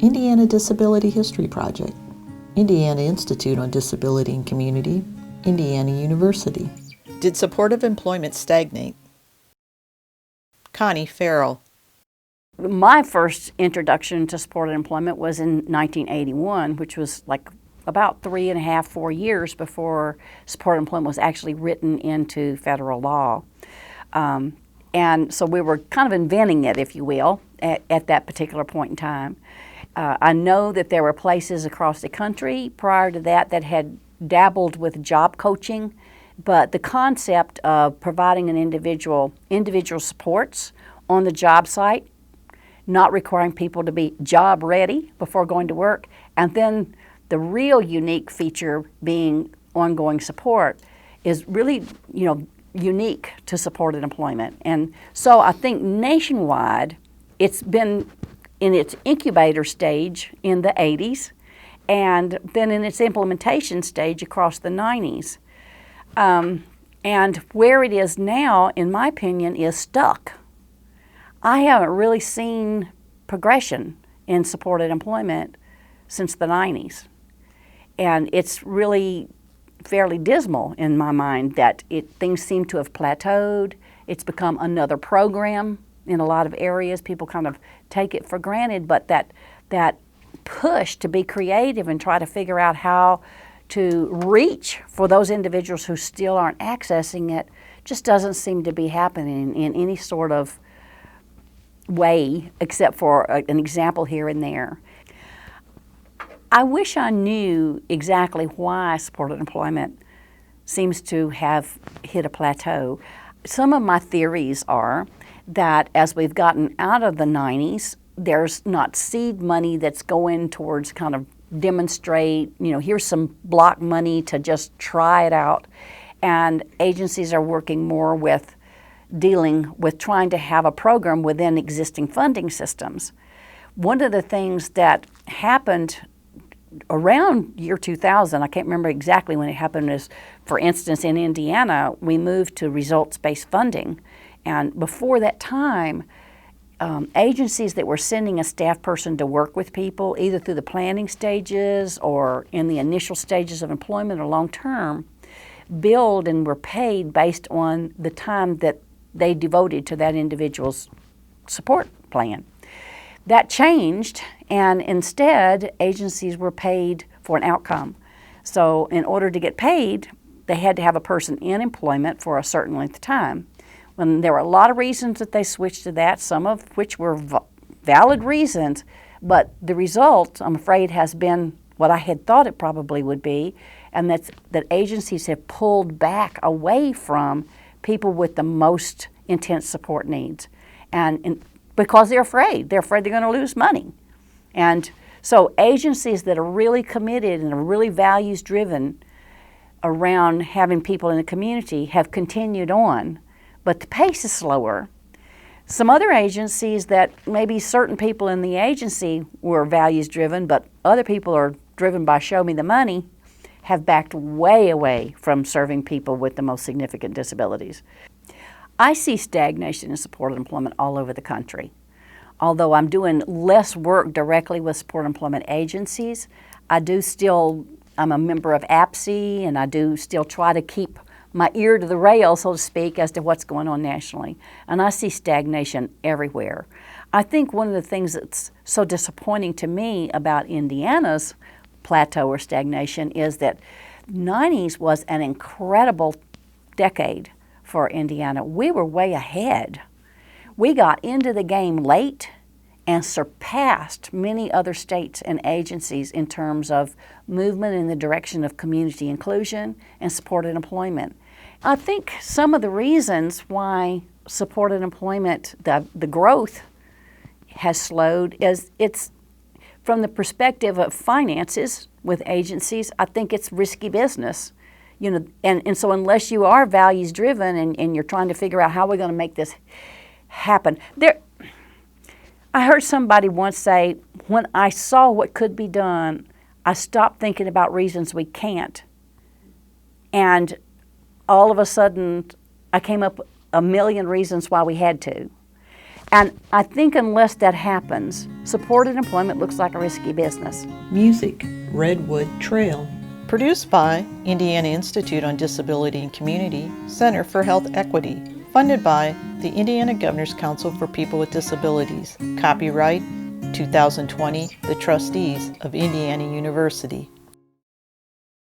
Indiana Disability History Project, Indiana Institute on Disability and Community, Indiana University. Did supportive employment stagnate? Connie Ferrell. My first introduction to supported employment was in 1981, which was like about 3.5, 4 years before supported employment was actually written into federal law. And so we were kind of inventing it, if you will, at that particular point in time. I know that there were places across the country prior to that that had dabbled with job coaching, but the concept of providing an individual supports on the job site, not requiring people to be job ready before going to work, and then the real unique feature being ongoing support is really, unique to supported employment. And so I think nationwide, it's been in its incubator stage in the 80s, and then in its implementation stage across the 90s. And where it is now, in my opinion, is stuck. I haven't really seen progression in supported employment since the 90s. And it's really fairly dismal in my mind that things seem to have plateaued. It's become another program in a lot of areas. People kind of take it for granted, but that push to be creative and try to figure out how to reach for those individuals who still aren't accessing it just doesn't seem to be happening in any sort of way, except for an example here and there. I wish I knew exactly why supported employment seems to have hit a plateau. Some of my theories are that as we've gotten out of the 90s, there's not seed money that's going towards kind of demonstrate, here's some block money to just try it out. And agencies are working more with dealing with trying to have a program within existing funding systems. One of the things that happened around year 2000, I can't remember exactly when it happened, is, for instance, in Indiana, we moved to results-based funding. And before that time, agencies that were sending a staff person to work with people, either through the planning stages or in the initial stages of employment or long-term, billed and were paid based on the time that they devoted to that individual's support plan. That changed, and instead, agencies were paid for an outcome. So in order to get paid, they had to have a person in employment for a certain length of time. When there were a lot of reasons that they switched to that, some of which were valid reasons, but the result, I'm afraid, has been what I had thought it probably would be, and that's that agencies have pulled back away from people with the most intense support needs. And because they're afraid they're going to lose money. And so agencies that are really committed and are really values-driven around having people in the community have continued on, but the pace is slower. Some other agencies that maybe certain people in the agency were values-driven, but other people are driven by show me the money, have backed way away from serving people with the most significant disabilities. I see stagnation in supported employment all over the country. Although I'm doing less work directly with supported employment agencies, I'm a member of APSE, and I do still try to keep my ear to the rail, so to speak, as to what's going on nationally. And I see stagnation everywhere. I think one of the things that's so disappointing to me about Indiana's plateau or stagnation is that 90s was an incredible decade for Indiana. We were way ahead. We got into the game late and surpassed many other states and agencies in terms of movement in the direction of community inclusion and supported employment. I think some of the reasons why supported employment, the growth has slowed, is it's from the perspective of finances with agencies. I think it's risky business. And so unless you are values driven and you're trying to figure out how we're going to make this happen. I heard somebody once say, when I saw what could be done, I stopped thinking about reasons we can't. And all of a sudden, I came up a million reasons why we had to. And I think unless that happens, supported employment looks like a risky business. Music, Redwood Trail. Produced by Indiana Institute on Disability and Community, Center for Health Equity. Funded by the Indiana Governor's Council for People with Disabilities. Copyright 2020, the Trustees of Indiana University.